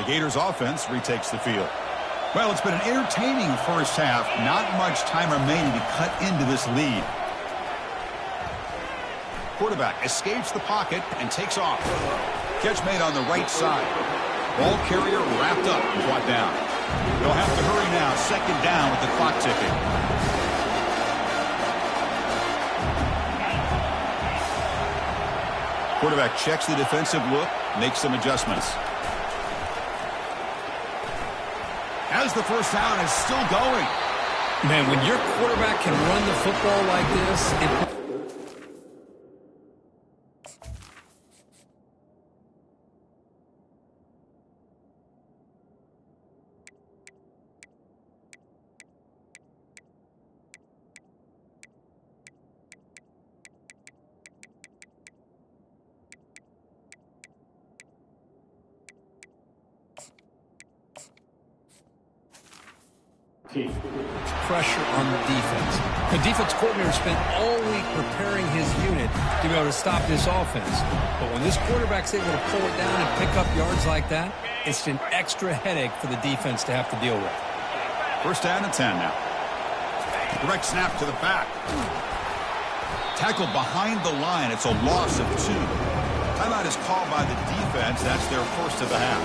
Gators offense retakes the field. Well, it's been an entertaining first half. Not much time remaining to cut into this lead. Quarterback escapes the pocket and takes off. Catch made on the right side. Ball carrier wrapped up and brought down. They'll have to hurry now. Second down with the clock ticking. Quarterback checks the defensive look, makes some adjustments. As the first down is still going. Man, when your quarterback can run the football like this, it... pressure on the defense. The defense coordinator spent all week preparing his unit to be able to stop this offense. But when this quarterback's able to pull it down and pick up yards like that, it's an extra headache for the defense to have to deal with. First down and 10 now. Direct snap to the back. Tackle behind the line. It's a loss of 2. Timeout is called by the defense. That's their first of the half.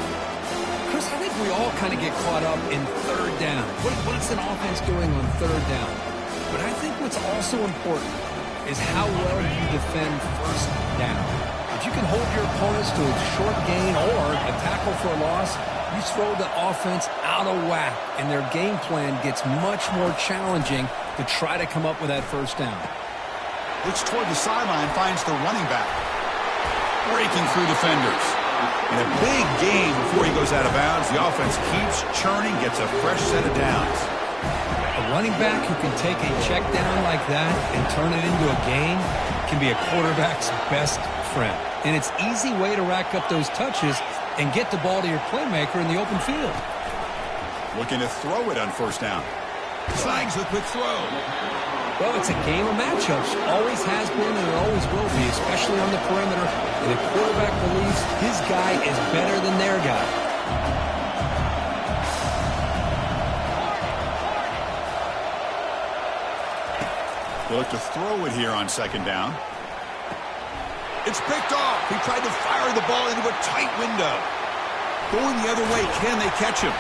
Chris, I think we all kind of get caught up in third down. What's an offense doing on third down? But I think what's also important is how well you defend first down. If you can hold your opponents to a short gain or a tackle for a loss, you throw the offense out of whack, and their game plan gets much more challenging to try to come up with that first down. Looks toward the sideline, finds the running back. Breaking through defenders. In a big game before he goes out of bounds, the offense keeps churning, gets a fresh set of downs. A running back who can take a check down like that and turn it into a gain can be a quarterback's best friend. And it's an easy way to rack up those touches and get the ball to your playmaker in the open field. Looking to throw it on first down. Slangs the quick throw. Well, it's a game of matchups. Always has been and it always will be, especially on the perimeter. And the quarterback believes his guy is better than their guy. They look to throw it here on second down. It's picked off. He tried to fire the ball into a tight window. Going the other way, can they catch him?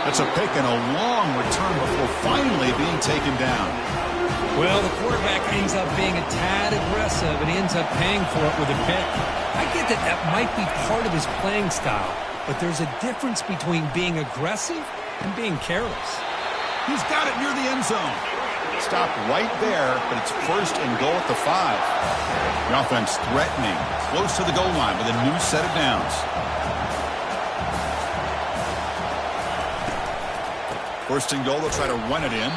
That's a pick and a long return before finally being taken down. Well, the quarterback ends up being a tad aggressive, and he ends up paying for it with a pick. I get that that might be part of his playing style, but there's a difference between being aggressive and being careless. He's got it near the end zone. Stopped right there, but it's first and goal at the 5. The offense threatening, close to the goal line with a new set of downs. First and goal, they'll try to run it in.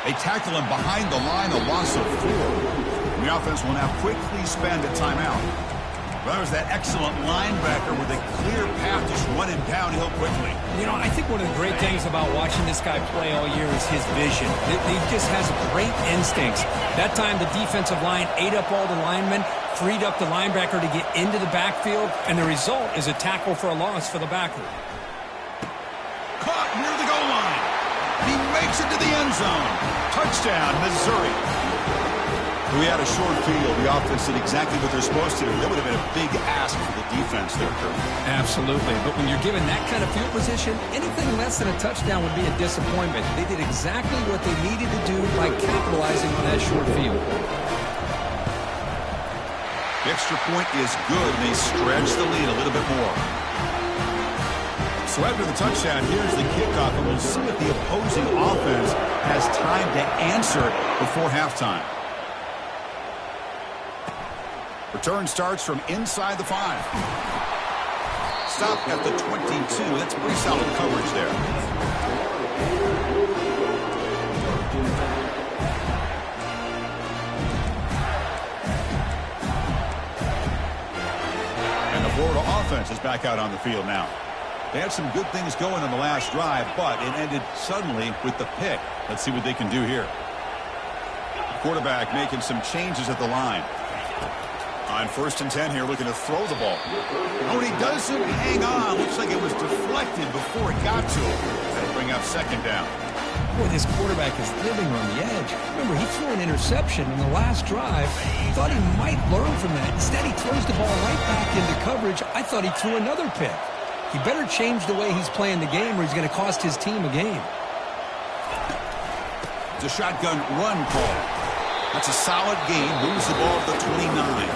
They tackle him behind the line, a loss of 4. The offense will now quickly spend a timeout. Well, there's that excellent linebacker with a clear path just running downhill quickly. You know, I think one of the great things about watching this guy play all year is his vision. He just has great instincts. That time the defensive line ate up all the linemen, freed up the linebacker to get into the backfield, and the result is a tackle for a loss for the backer. Caught near the goal line. He makes it to the end zone. Touchdown, Missouri. If we had a short field, the offense did exactly what they're supposed to do. That would have been a big ask for the defense there, Kurt. Absolutely. But when you're given that kind of field position, anything less than a touchdown would be a disappointment. They did exactly what they needed to do by capitalizing on that short field. The extra point is good, and they stretch the lead a little bit more. So after the touchdown, here's the kickoff, and we'll see if the opposing offense has time to answer before halftime. Return starts from inside the 5. Stop at the 22. That's pretty solid coverage there. And the Florida offense is back out on the field now. They had some good things going on the last drive, but it ended suddenly with the pick. Let's see what they can do here. Quarterback making some changes at the line. On 1st and 10 here, looking to throw the ball. Oh, and he doesn't hang on. Looks like it was deflected before it got to him. That'll bring up 2nd down. Boy, this quarterback is living on the edge. Remember, he threw an interception in the last drive. Thought he might learn from that. Instead, he throws the ball right back into coverage. I thought he threw another pick. He better change the way he's playing the game or he's going to cost his team a game. It's a shotgun run call. That's a solid gain. Moves the ball to the 29.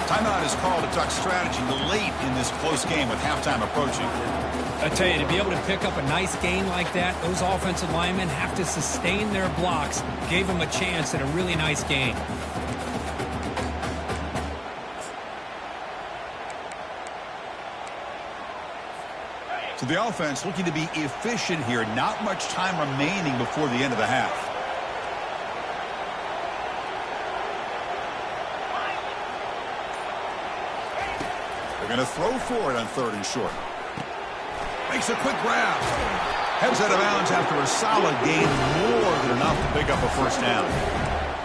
Timeout is called to talk strategy late in this close game with halftime approaching. I tell you, to be able to pick up a nice gain like that, those offensive linemen have to sustain their blocks. Gave them a chance at a really nice gain. So the offense looking to be efficient here. Not much time remaining before the end of the half. They're going to throw for it on 3rd and short. Makes a quick grab. Heads out of bounds after a solid gain, more than enough to pick up a 1st down.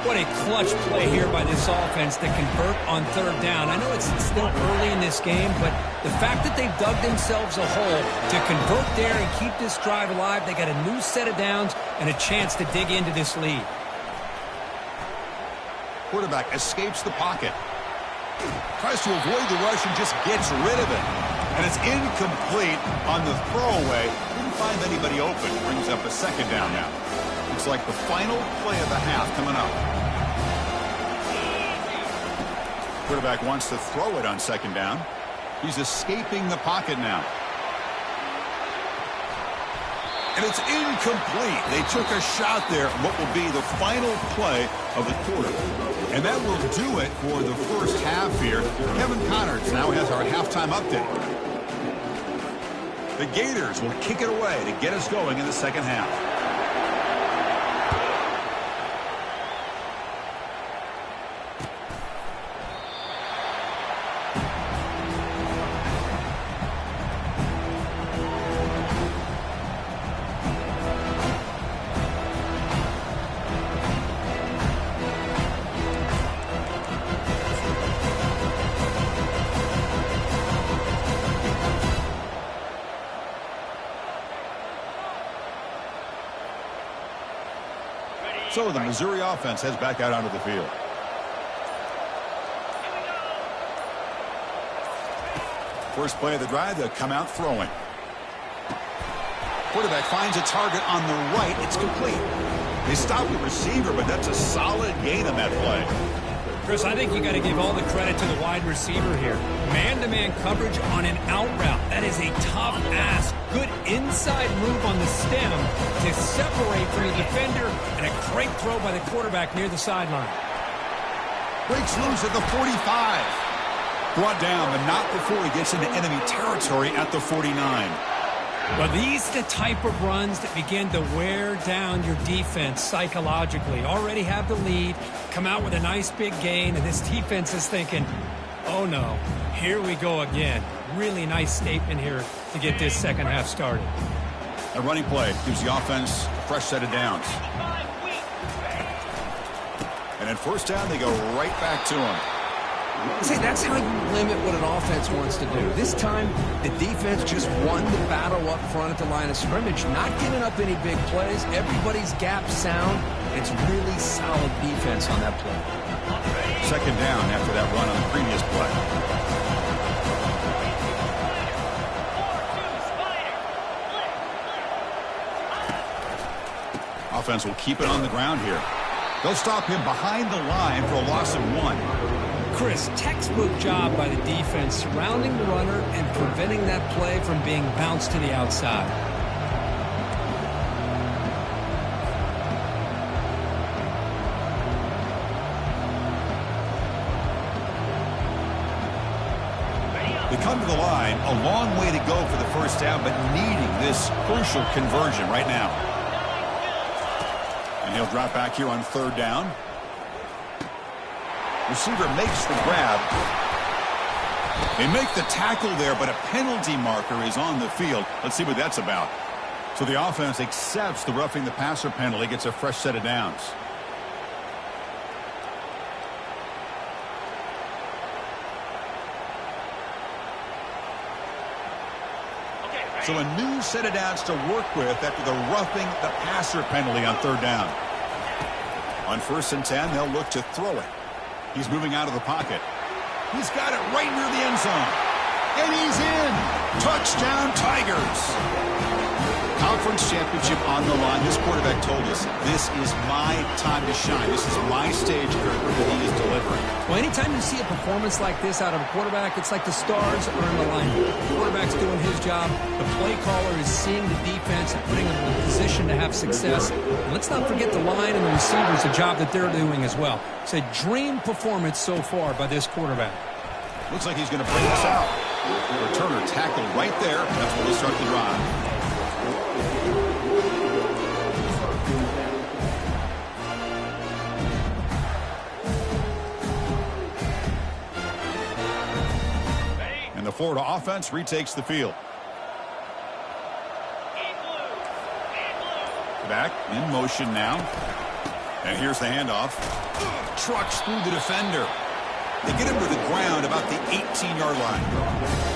What a clutch play here by this offense to convert on 3rd down. I know it's still early in this game, but the fact that they've dug themselves a hole to convert there and keep this drive alive, they got a new set of downs and a chance to dig into this lead. Quarterback escapes the pocket. Tries to avoid the rush and just gets rid of it. And it's incomplete on the throwaway. Didn't find anybody open. Brings up a 2nd down now. Looks like the final play of the half coming up. Quarterback wants to throw it on 2nd down. He's escaping the pocket now. And it's incomplete. They took a shot there. What will be the final play of the quarter. And that will do it for the 1st half here. Kevin Connors now has our halftime update. The Gators will kick it away to get us going in the 2nd half. So the Missouri offense heads back out onto the field. First play of the drive, they'll come out throwing. Quarterback finds a target on the right. It's complete. They stop the receiver, but that's a solid gain on that play. Chris, I think you got to give all the credit to the wide receiver here. Man-to-man coverage on an out route. That is a tough ask. Good inside move on the stem to separate from the defender, and a great throw by the quarterback near the sideline. Breaks loose at the 45. Brought down, but not before he gets into enemy territory at the 49. Well, these are the type of runs that begin to wear down your defense psychologically. Already have the lead, come out with a nice big gain, and this defense is thinking, oh no, here we go again. Really nice statement here to get this 2nd half started. A running play gives the offense a fresh set of downs. And at 1st down, they go right back to him. See, that's how you limit what an offense wants to do. This time, the defense just won the battle up front at the line of scrimmage, not giving up any big plays. Everybody's gap sound. It's really solid defense on that play. 2nd down after that run on the previous play. Offense will keep it on the ground here. They'll stop him behind the line for a loss of 1. Chris, textbook job by the defense surrounding the runner and preventing that play from being bounced to the outside. They come to the line, a long way to go for the 1st down, but needing this crucial conversion right now. And he'll drop back here on 3rd down. Receiver makes the grab. They make the tackle there, but a penalty marker is on the field. Let's see what that's about. So the offense accepts the roughing the passer penalty, gets a fresh set of downs. So a new set of downs to work with after the roughing the passer penalty on third down. On 1st and 10, they'll look to throw it. He's moving out of the pocket. He's got it right near the end zone. And he's in. Touchdown, Tigers. Conference championship on the line. This quarterback told us, this is my time to shine. This is my stage that he is delivering. Well, anytime you see a performance like this out of a quarterback, it's like the stars are in alignment. The quarterback's doing his job. The play caller is seeing the defense and putting them in a position to have success. And let's not forget the line and the receivers, the job that they're doing as well. It's a dream performance so far by this quarterback. Looks like he's going to bring this out. The returner tackled right there. That's where they'll start the drive. The Florida offense retakes the field. Back in motion now. And here's the handoff. Trucks through the defender. They get him to the ground about the 18-yard line.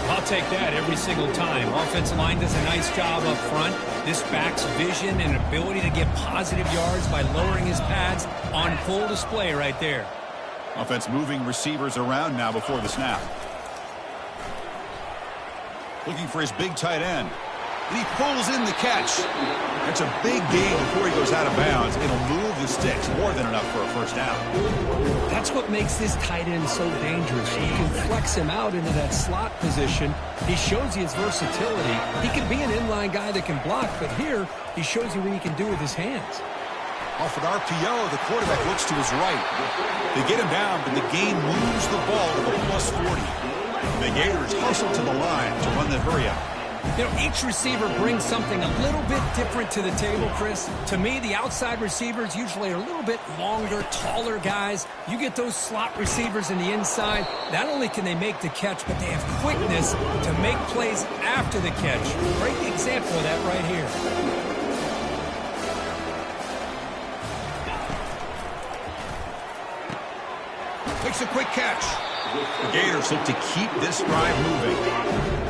I'll take that every single time. Offensive line does a nice job up front. This back's vision and ability to get positive yards by lowering his pads on full display right there. Offense moving receivers around now before the snap. Looking for his big tight end. And he pulls in the catch. That's a big gain before he goes out of bounds. It'll move the sticks more than enough for a first down. That's what makes this tight end so dangerous. You can flex him out into that slot position. He shows you his versatility. He can be an inline guy that can block, but here he shows you what he can do with his hands. Off an RPO, the quarterback looks to his right. They get him down, but the gain moves the ball to the plus 40. The Gators hustle to the line to run the hurry-up. You know, each receiver brings something a little bit different to the table, Chris. To me, the outside receivers usually are a little bit longer, taller guys. You get those slot receivers in the inside, not only can they make the catch, but they have quickness to make plays after the catch. Great example of that right here. Makes a quick catch. The Gators look to keep this drive moving.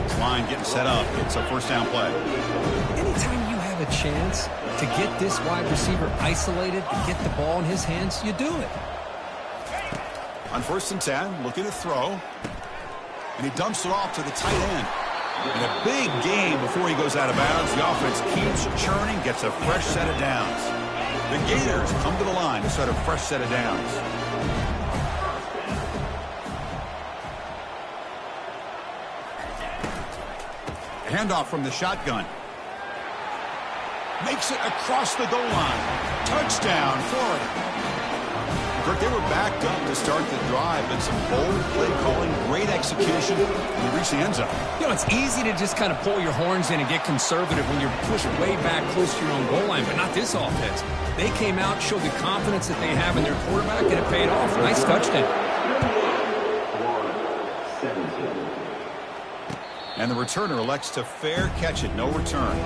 This line getting set up. It's a first down play. Anytime you have a chance to get this wide receiver isolated and get the ball in his hands, you do it. On 1st and 10, looking to throw. And he dumps it off to the tight end. And a big gain before he goes out of bounds. The offense keeps churning, gets a fresh set of downs. The Gators come to the line to start a fresh set of downs. Handoff from the shotgun. Makes it across the goal line. Touchdown, Florida. Kirk, they were backed up to start the drive, but some bold play calling, great execution, and they reach the end zone. You know, it's easy to just kind of pull your horns in and get conservative when you're pushed way back close to your own goal line, but not this offense. They came out, showed the confidence that they have in their quarterback, and it paid off. Nice touchdown. And the returner elects to fair catch it, no return.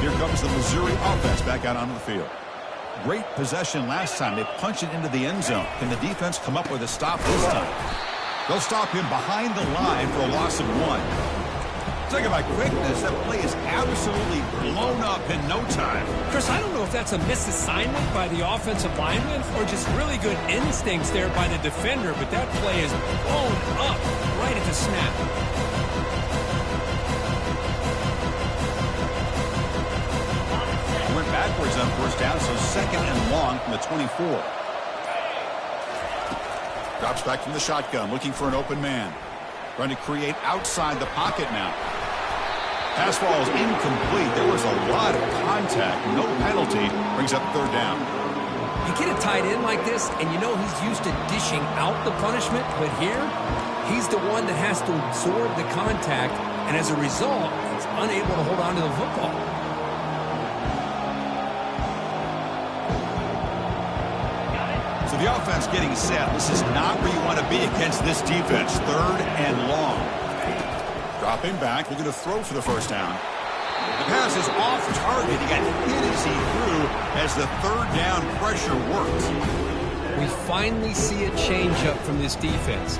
Here comes the Missouri offense back out onto the field. Great possession last time. They punch it into the end zone. Can the defense come up with a stop this time? They'll stop him behind the line for a loss of 1. Talking about quickness, that play is absolutely blown up in no time. Chris, I don't know if that's a misassignment by the offensive lineman or just really good instincts there by the defender, but that play is blown up right at the snap. He went backwards on first down, so 2nd and long from the 24. Drops back from the shotgun, looking for an open man. Trying to create outside the pocket now. Pass ball is incomplete. There was a lot of contact. No penalty. Brings up 3rd down. You get a tight end like this, and you know he's used to dishing out the punishment, but here, he's the one that has to absorb the contact, and as a result, he's unable to hold on to the football. So the offense getting set. This is not where you want to be against this defense. 3rd and long. Dropping back, looking to throw for the first down. The pass is off target. He got hit as he threw as the third down pressure worked. We finally see a change-up from this defense.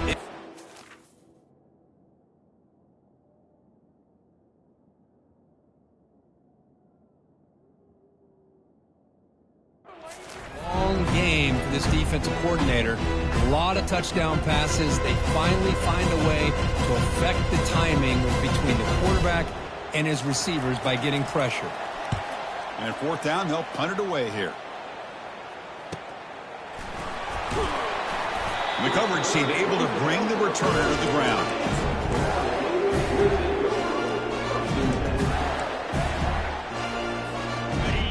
Long game for this defensive coordinator. A lot of touchdown passes. They finally find a way to affect the timing between the quarterback and his receivers by getting pressure. And at fourth down, they'll punt it away here. The coverage team able to bring the returner to the ground.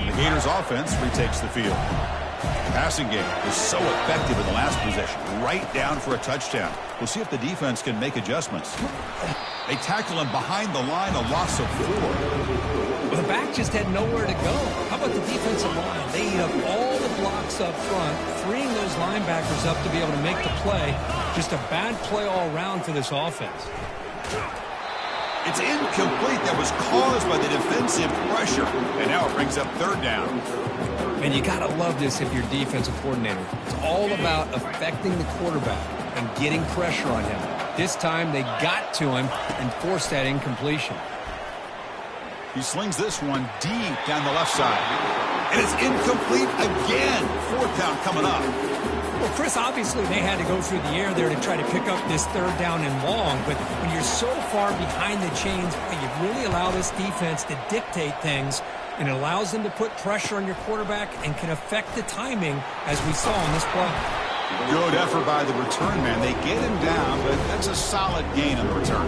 The Gators offense retakes the field. The passing game was so effective in the last possession, right down for a touchdown. We'll see if the defense can make adjustments. They tackle him behind the line, a loss of 4. Well, the back just had nowhere to go. How about the defensive line? They eat up all the blocks up front, freeing those linebackers up to be able to make the play. Just a bad play all around for this offense. It's incomplete. That was caused by the defensive pressure. And now it brings up third down. And you got to love this if you're defensive coordinator. It's all about affecting the quarterback and getting pressure on him. This time they got to him and forced that incompletion. He slings this one deep down the left side. And it's incomplete again. Fourth down coming up. Well, Chris, obviously they had to go through the air there to try to pick up this third down and long. But when you're so far behind the chains, you really allow this defense to dictate things. And it allows them to put pressure on your quarterback and can affect the timing, as we saw on this play. Good effort by the return man. They get him down, but that's a solid gain on the return.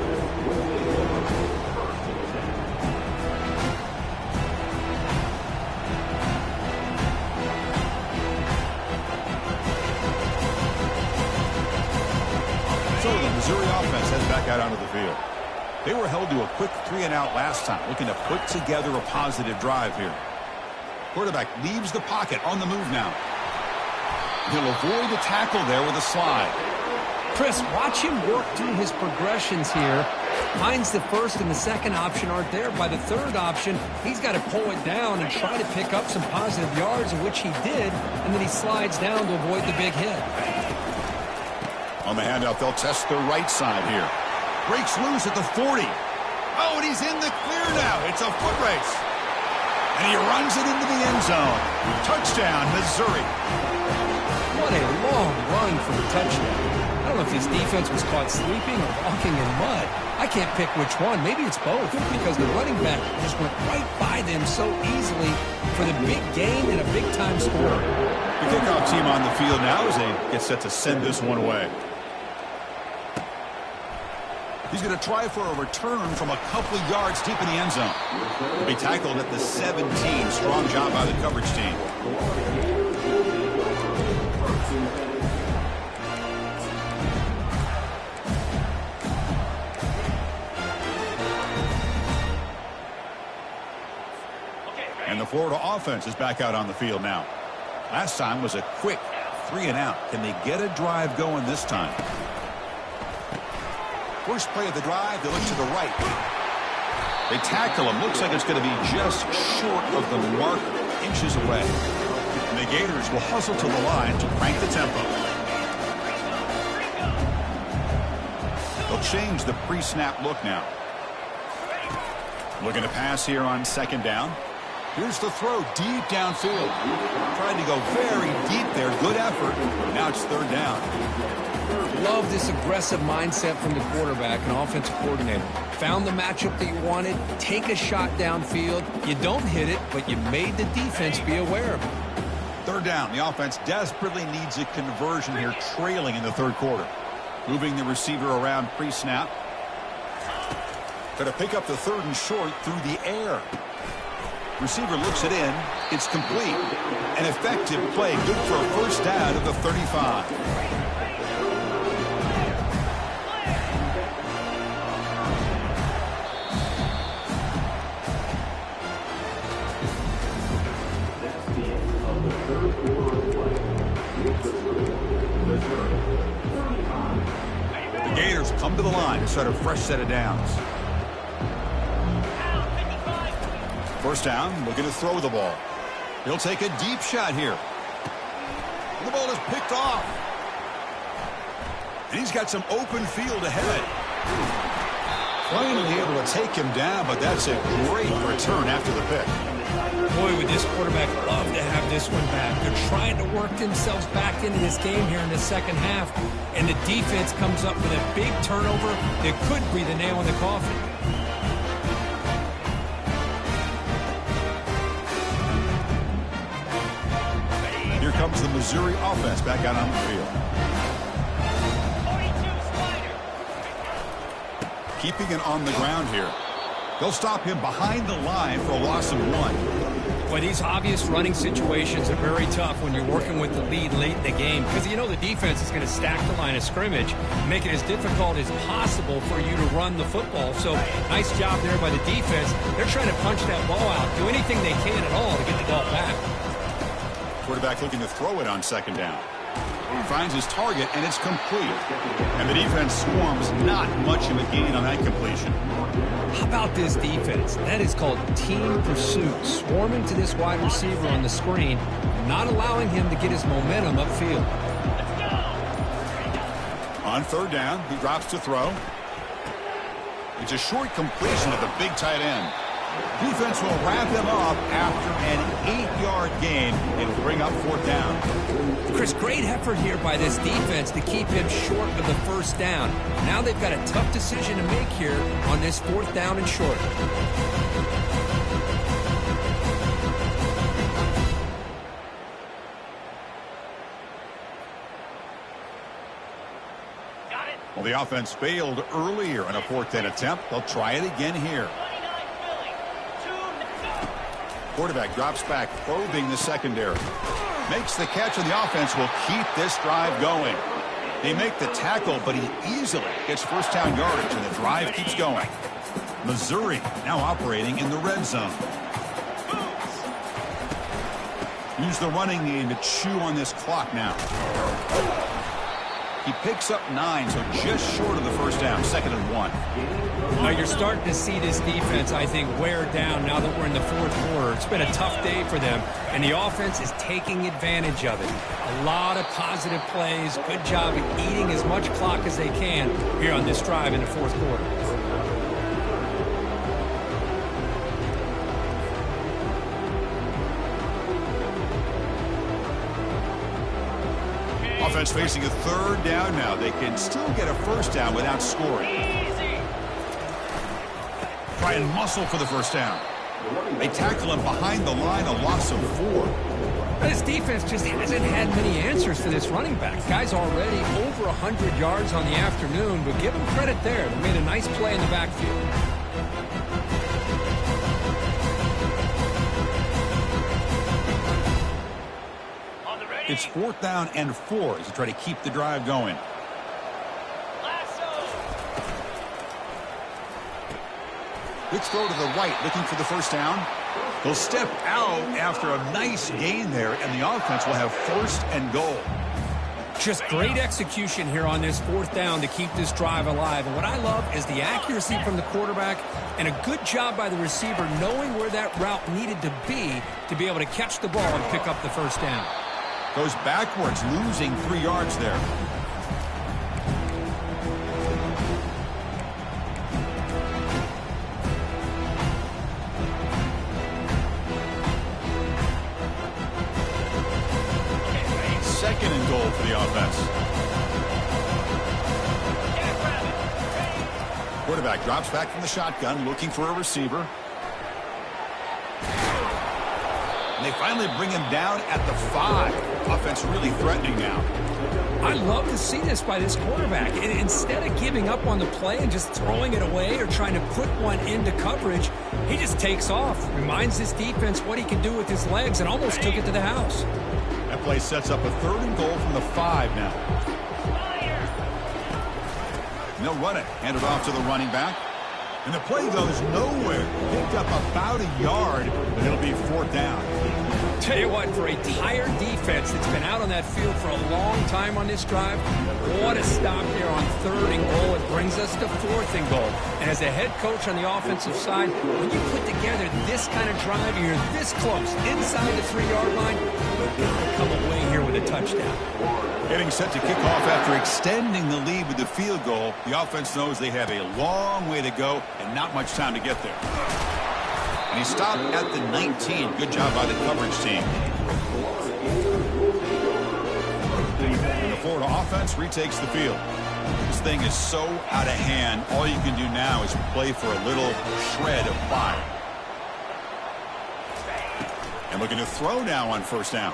So the Missouri offense heads back out onto the field. They were held to a quick 3-and-out last time, looking to put together a positive drive here. Quarterback leaves the pocket on the move now. He'll avoid the tackle there with a slide. Chris, watch him work through his progressions here. Finds the first and the second option aren't there. By the third option, he's got to pull it down and try to pick up some positive yards, which he did, and then he slides down to avoid the big hit. On the handout, they'll test the right side here. Breaks loose at the 40. Oh, and he's in the clear now. It's a foot race. And he runs it into the end zone. Touchdown, Missouri. What a long run for a touchdown. I don't know if his defense was caught sleeping or walking in mud. I can't pick which one. Maybe it's both, because the running back just went right by them so easily for the big gain and a big-time score. The kickoff team on the field now as they get set to send this one away. He's going to try for a return from a couple of yards deep in the end zone. He'll be tackled at the 17. Strong job by the coverage team. And the Florida offense is back out on the field now. Last time was a quick 3-and-out. Can they get a drive going this time? First play of the drive, they look to the right. They tackle him. Looks like it's going to be just short of the mark, inches away. And the Gators will hustle to the line to crank the tempo. They'll change the pre-snap look now. Looking to pass here on second down. Here's the throw deep downfield. Trying to go very deep there. Good effort. Now it's third down. Love this aggressive mindset from the quarterback and offensive coordinator. Found the matchup that you wanted. Take a shot downfield. You don't hit it, but you made the defense be aware of it. Third down. The offense desperately needs a conversion here, trailing in the third quarter. Moving the receiver around pre-snap. Going to pick up the third and short through the air. Receiver looks it in. It's complete. An effective play. Good for a first down at the 35. The Gators come to the line to start a fresh set of downs. First down, looking to throw the ball. He'll take a deep shot here. The ball is picked off. And he's got some open field ahead. Finally able to take him down, but that's a great return after the pick. Boy, would this quarterback love to have this one back. They're trying to work themselves back into this game here in the second half, and the defense comes up with a big turnover that could be the nail in the coffin. Here comes the Missouri offense back out on the field. Keeping it on the ground here. They'll stop him behind the line for a loss of 1. Boy, these obvious running situations are very tough when you're working with the lead late in the game because you know the defense is going to stack the line of scrimmage, make it as difficult as possible for you to run the football. So nice job there by the defense. They're trying to punch that ball out, do anything they can at all to get the ball back. Quarterback looking to throw it on second down. He finds his target, and it's complete. And the defense swarms, not much of a gain on that completion. How about this defense? That is called team pursuit. Swarming to this wide receiver on the screen, not allowing him to get his momentum upfield. On third down, he drops to throw. It's a short completion of the big tight end. Defense will wrap him up after an 8-yard gain and bring up fourth down. Chris, great effort here by this defense to keep him short of the first down. Now they've got a tough decision to make here on this fourth down and short. Well, the offense failed earlier in a fourth down attempt. They'll try it again here. Quarterback drops back, probing the secondary. Makes the catch, and the offense will keep this drive going. They make the tackle, but he easily gets first down yardage, and the drive keeps going. Missouri now operating in the red zone. Use the running game to chew on this clock now. He picks up 9, so just short of the first down, 2nd and 1. Now you're starting to see this defense, I think, wear down now that we're in the fourth quarter. It's been a tough day for them, and the offense is taking advantage of it. A lot of positive plays. Good job at eating as much clock as they can here on this drive in the fourth quarter. Offense facing a third down now. They can still get a first down without scoring. Try and muscle for the first down. They tackle him behind the line, a loss of 4. This defense just hasn't had many answers for this running back. Guy's already over 100 yards on the afternoon, but give him credit there. They made a nice play in the backfield. It's 4th down and 4 as they try to keep the drive going. Quick throw to the right, looking for the first down. He'll step out after a nice gain there, and the offense will have 1st and goal. Just great execution here on this 4th down to keep this drive alive. And what I love is the accuracy from the quarterback and a good job by the receiver knowing where that route needed to be able to catch the ball and pick up the first down. Goes backwards, losing 3 yards there. Second and goal for the offense. Quarterback drops back from the shotgun, looking for a receiver. And they finally bring him down at the 5. Offense really threatening now. I love to see this by this quarterback. And instead of giving up on the play and just throwing it away or trying to put one into coverage, he just takes off. Reminds this defense what he can do with his legs and almost took it to the house. That play sets up a 3rd and goal from the 5 now. And they'll run it. Hand it off to the running back. And the play goes nowhere. Picked up about a yard, but it'll be 4th down. Tell you what, for a tired defense that's been out on that field for a long time on this drive, what a stop there on 3rd and goal. It brings us to 4th and goal. And as a head coach on the offensive side, when you put together this kind of drive, you're this close, inside the 3-yard line, you've got to come away here with a touchdown. Getting set to kick off after extending the lead with the field goal. The offense knows they have a long way to go and not much time to get there. And he stopped at the 19. Good job by the coverage team. And the Florida offense retakes the field. This thing is so out of hand. All you can do now is play for a little shred of fire. And looking to throw now on 1st down.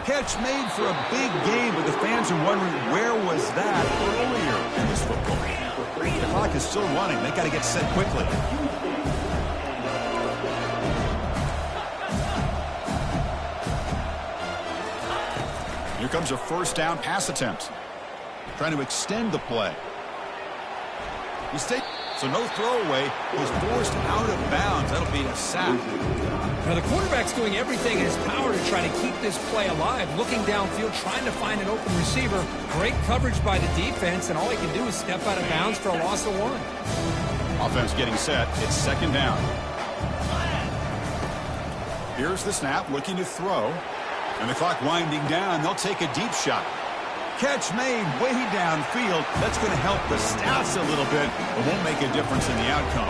Catch made for a big game, but the fans are wondering where was that earlier in this football game. The clock is still running. They got to get set quickly. Here comes a 1st down pass attempt. Trying to extend the play. Mistake. So no throwaway. Was forced out of bounds. That'll be a sack. Now the quarterback's doing everything in his power to try to keep this play alive. Looking downfield, trying to find an open receiver. Great coverage by the defense, and all he can do is step out of bounds for a loss of 1. Offense getting set. It's 2nd down. Here's the snap, looking to throw. And the clock winding down. They'll take a deep shot. Catch made way downfield. That's going to help the stats a little bit, but won't make a difference in the outcome.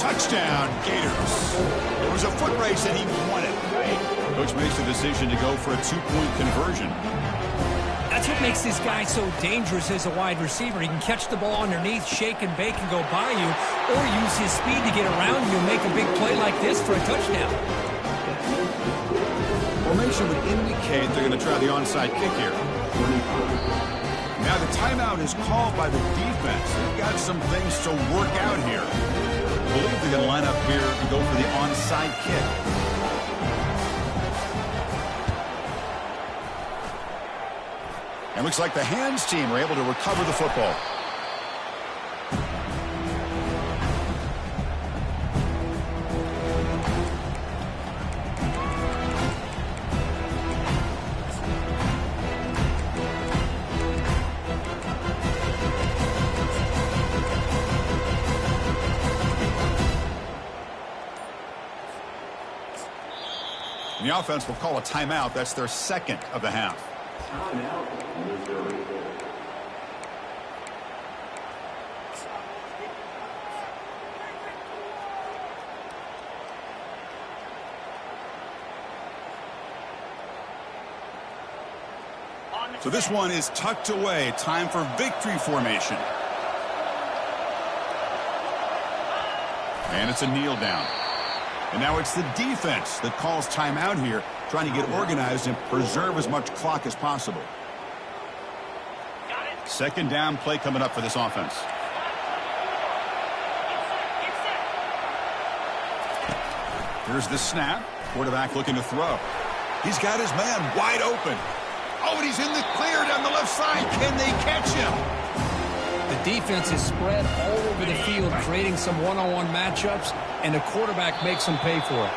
Touchdown, Gators. It was a foot race, and he won it. Coach makes the decision to go for a 2-point conversion. That's what makes this guy so dangerous as a wide receiver. He can catch the ball underneath, shake and bake, and go by you, or use his speed to get around you and make a big play like this for a touchdown. Formation would indicate they're going to try the onside kick here. Now the timeout is called by the defense. They've got some things to work out here. I believe they're going to line up here and go for the onside kick. And looks like the hands team are able to recover the football. And the offense will call a timeout. That's their 2nd of the half. So this one is tucked away. Time for victory formation. And it's a kneel down. And now it's the defense that calls timeout here, trying to get organized and preserve as much clock as possible. 2nd down play coming up for this offense. Here's the snap. Quarterback looking to throw. He's got his man wide open. Oh, and he's in the clear down the left side. Can they catch him? The defense is spread all over the field, creating some one-on-one matchups, and the quarterback makes them pay for it.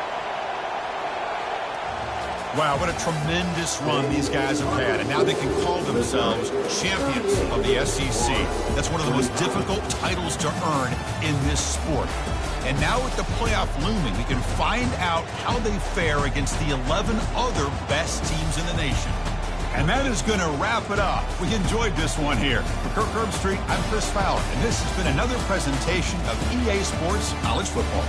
Wow, what a tremendous run these guys have had, and now they can call themselves champions of the SEC. That's one of the most difficult titles to earn in this sport. And now with the playoff looming, we can find out how they fare against the 11 other best teams in the nation. And that is going to wrap it up. We enjoyed this one here. For Kirk Herbstreit, I'm Chris Fowler, and this has been another presentation of EA Sports College Football.